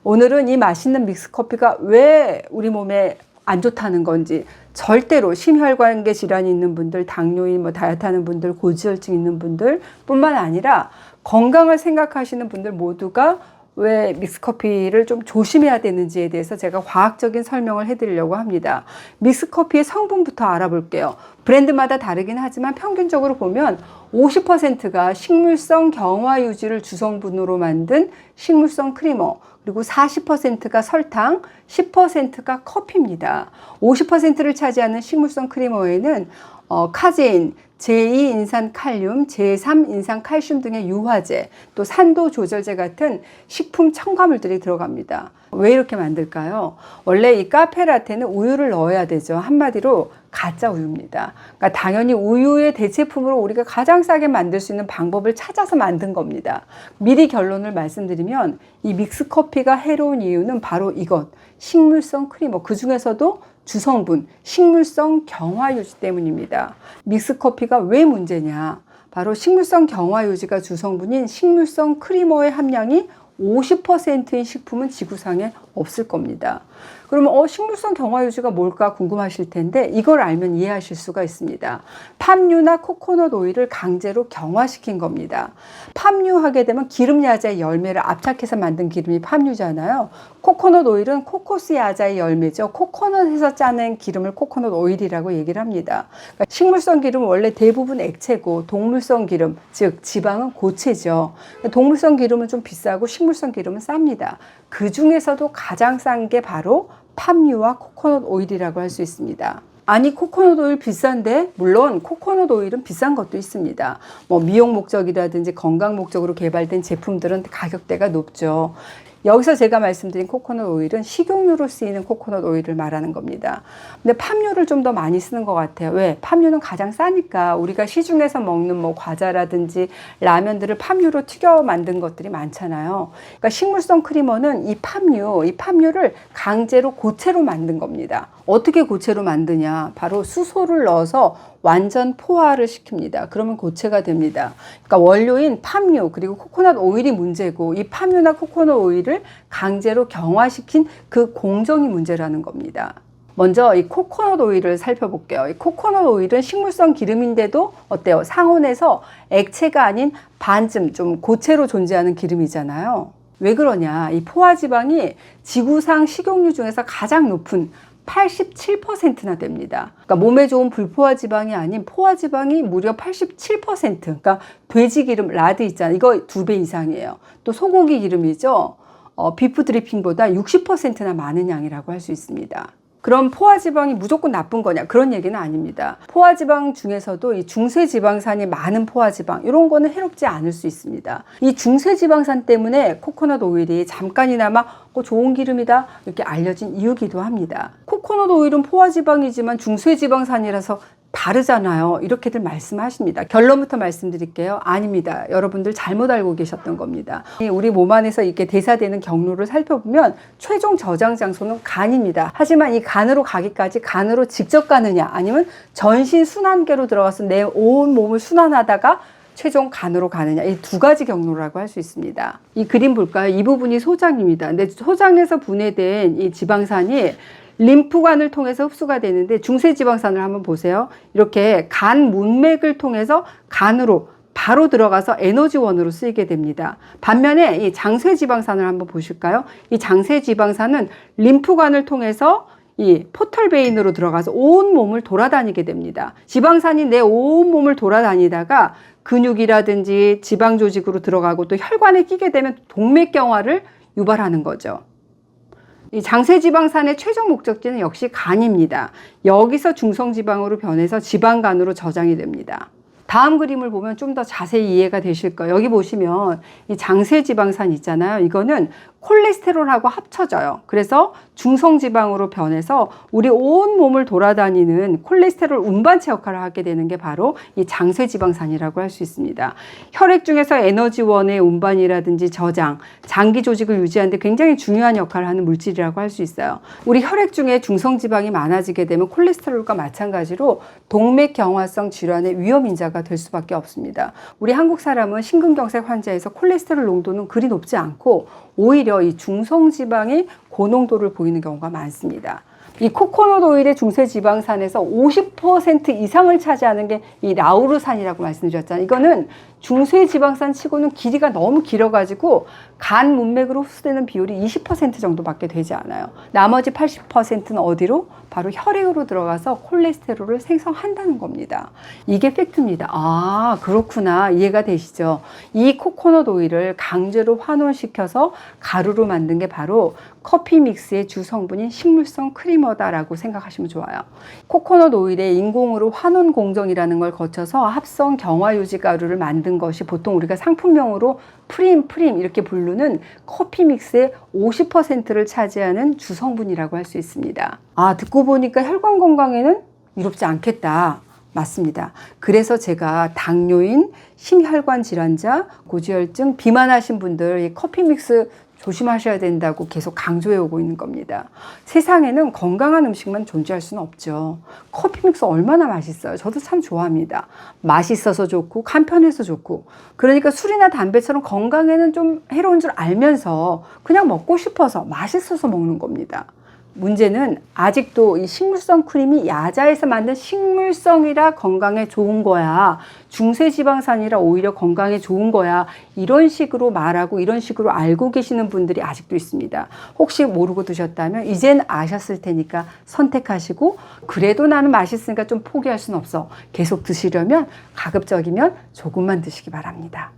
오늘은 이 맛있는 믹스커피가 왜 우리 몸에 안 좋다는 건지, 절대로 심혈관계 질환이 있는 분들, 당뇨인, 다이어트 하는 분들, 고지혈증 있는 분들 뿐만 아니라 건강을 생각하시는 분들 모두가 왜 믹스커피를 좀 조심해야 되는지에 대해서 제가 과학적인 설명을 해드리려고 합니다. 믹스커피의 성분부터 알아볼게요. 브랜드마다 다르긴 하지만 평균적으로 보면 50%가 식물성 경화유지를 주성분으로 만든 식물성 크리머, 그리고 40%가 설탕, 10%가 커피입니다. 50%를 차지하는 식물성 크리머에는 카제인, 제2인산칼륨, 제3인산칼슘 등의 유화제, 또 산도 조절제 같은 식품 첨가물들이 들어갑니다. 왜 이렇게 만들까요? 원래 이 카페라테는 우유를 넣어야 되죠. 한마디로 가짜 우유입니다. 그러니까 당연히 우유의 대체품으로 우리가 가장 싸게 만들 수 있는 방법을 찾아서 만든 겁니다. 미리 결론을 말씀드리면 이 믹스커피가 해로운 이유는 바로 이것, 식물성 크리머, 그 중에서도 주성분, 식물성 경화유지 때문입니다. 믹스커피가 왜 문제냐? 바로 식물성 경화유지가 주성분인 식물성 크리머의 함량이 50%인 식품은 지구상에 없을 겁니다. 그러면 식물성 경화유지가 뭘까 궁금하실 텐데 이걸 알면 이해하실 수가 있습니다. 팜유나 코코넛 오일을 강제로 경화시킨 겁니다. 팜유 하게 되면 기름 야자의 열매를 압착해서 만든 기름이 팜유잖아요. 코코넛 오일은 코코스 야자의 열매죠. 코코넛에서 짜낸 기름을 코코넛 오일이라고 얘기를 합니다. 그러니까 식물성 기름은 원래 대부분 액체고, 동물성 기름, 즉 지방은 고체죠. 동물성 기름은 좀 비싸고 식물성 기름은 쌉니다. 그 중에서도 가장 싼 게 바로 팜유와 코코넛 오일이라고 할 수 있습니다. 아니, 코코넛 오일 비싼데? 물론 코코넛 오일은 비싼 것도 있습니다. 미용 목적이라든지 건강 목적으로 개발된 제품들은 가격대가 높죠. 여기서 제가 말씀드린 코코넛 오일은 식용유로 쓰이는 코코넛 오일을 말하는 겁니다. 근데 팜유를 좀 더 많이 쓰는 것 같아요. 왜? 팜유는 가장 싸니까. 우리가 시중에서 먹는 과자라든지 라면들을 팜유로 튀겨 만든 것들이 많잖아요. 그러니까 식물성 크리머는 이 팜유를 강제로 고체로 만든 겁니다. 어떻게 고체로 만드냐? 바로 수소를 넣어서 완전 포화를 시킵니다. 그러면 고체가 됩니다. 그러니까 원료인 팜유 그리고 코코넛 오일이 문제고, 이 팜유나 코코넛 오일을 강제로 경화시킨 그 공정이 문제라는 겁니다. 먼저 이 코코넛 오일을 살펴볼게요. 이 코코넛 오일은 식물성 기름인데도 어때요? 상온에서 액체가 아닌 반쯤 좀 고체로 존재하는 기름이잖아요. 왜 그러냐? 이 포화지방이 지구상 식용유 중에서 가장 높은 87%나 됩니다. 그러니까 몸에 좋은 불포화 지방이 아닌 포화 지방이 무려 87%. 그러니까 돼지 기름, 라드 있잖아요. 이거 2배 이상이에요. 또 소고기 기름이죠. 비프 드리핑보다 60%나 많은 양이라고 할 수 있습니다. 그럼 포화지방이 무조건 나쁜 거냐? 그런 얘기는 아닙니다. 포화지방 중에서도 이 중쇄지방산이 많은 포화지방, 이런 거는 해롭지 않을 수 있습니다. 이 중쇄지방산 때문에 코코넛 오일이 잠깐이나마 좋은 기름이다 이렇게 알려진 이유기도 합니다. 코코넛 오일은 포화지방이지만 중쇄지방산이라서 다르잖아요. 이렇게들 말씀하십니다. 결론부터 말씀드릴게요. 아닙니다. 여러분들 잘못 알고 계셨던 겁니다. 우리 몸 안에서 이렇게 대사되는 경로를 살펴보면 최종 저장 장소는 간입니다. 하지만 이 간으로 가기까지 간으로 직접 가느냐, 아니면 전신 순환계로 들어가서 내 온 몸을 순환하다가 최종 간으로 가느냐, 이 두 가지 경로라고 할 수 있습니다. 이 그림 볼까요? 이 부분이 소장입니다. 근데 소장에서 분해된 이 지방산이 림프관을 통해서 흡수가 되는데, 중쇄지방산을 한번 보세요. 이렇게 간 문맥을 통해서 간으로 바로 들어가서 에너지원으로 쓰이게 됩니다. 반면에 이 장쇄지방산을 한번 보실까요? 이 장쇄지방산은 림프관을 통해서 이 포털베인으로 들어가서 온 몸을 돌아다니게 됩니다. 지방산이 내 온 몸을 돌아다니다가 근육이라든지 지방 조직으로 들어가고 또 혈관에 끼게 되면 동맥경화를 유발하는 거죠. 이 장쇄지방산의 최종 목적지는 역시 간입니다. 여기서 중성지방으로 변해서 지방간으로 저장이 됩니다. 다음 그림을 보면 좀 더 자세히 이해가 되실 거예요. 여기 보시면 이 장쇄지방산 있잖아요. 이거는 콜레스테롤하고 합쳐져요. 그래서 중성지방으로 변해서 우리 온 몸을 돌아다니는 콜레스테롤 운반체 역할을 하게 되는 게 바로 이 장쇄지방산이라고 할 수 있습니다. 혈액 중에서 에너지원의 운반이라든지 저장, 장기 조직을 유지하는 데 굉장히 중요한 역할을 하는 물질이라고 할 수 있어요. 우리 혈액 중에 중성지방이 많아지게 되면 콜레스테롤과 마찬가지로 동맥경화성 질환의 위험인자가 될 수밖에 없습니다. 우리 한국 사람은 심근경색 환자에서 콜레스테롤 농도는 그리 높지 않고 오히려 오히려 이 중성지방이 고농도를 보이는 경우가 많습니다. 이 코코넛 오일의 중세지방산에서 50% 이상을 차지하는 게 이 라우르산이라고 말씀드렸잖아요. 이거는 중세지방산 치고는 길이가 너무 길어가지고 간 문맥으로 흡수되는 비율이 20% 정도밖에 되지 않아요. 나머지 80%는 어디로? 바로 혈액으로 들어가서 콜레스테롤을 생성한다는 겁니다. 이게 팩트입니다. 아, 그렇구나. 이해가 되시죠? 이 코코넛 오일을 강제로 환원시켜서 가루로 만든 게 바로 커피 믹스의 주성분인 식물성 크리머다라고 생각하시면 좋아요. 코코넛 오일의 인공으로 환원 공정이라는 걸 거쳐서 합성 경화유지 가루를 만든 것이 보통 우리가 상품명으로 프림 이렇게 부르는 커피 믹스의 50%를 차지하는 주성분이라고 할 수 있습니다. 아, 듣고 보니까 혈관 건강에는 이롭지 않겠다. 맞습니다. 그래서 제가 당뇨인, 심혈관 질환자, 고지혈증, 비만하신 분들 이 커피 믹스 조심하셔야 된다고 계속 강조해 오고 있는 겁니다. 세상에는 건강한 음식만 존재할 수는 없죠. 커피 믹스 얼마나 맛있어요. 저도 참 좋아합니다. 맛있어서 좋고 간편해서 좋고, 그러니까 술이나 담배처럼 건강에는 좀 해로운 줄 알면서 그냥 먹고 싶어서 맛있어서 먹는 겁니다. 문제는 아직도 이 식물성 크림이 야자에서 만든 식물성이라 건강에 좋은 거야, 중세지방산이라 오히려 건강에 좋은 거야, 이런 식으로 말하고 이런 식으로 알고 계시는 분들이 아직도 있습니다. 혹시 모르고 드셨다면 이젠 아셨을 테니까 선택하시고, 그래도 나는 맛있으니까 좀 포기할 수는 없어, 계속 드시려면 가급적이면 조금만 드시기 바랍니다.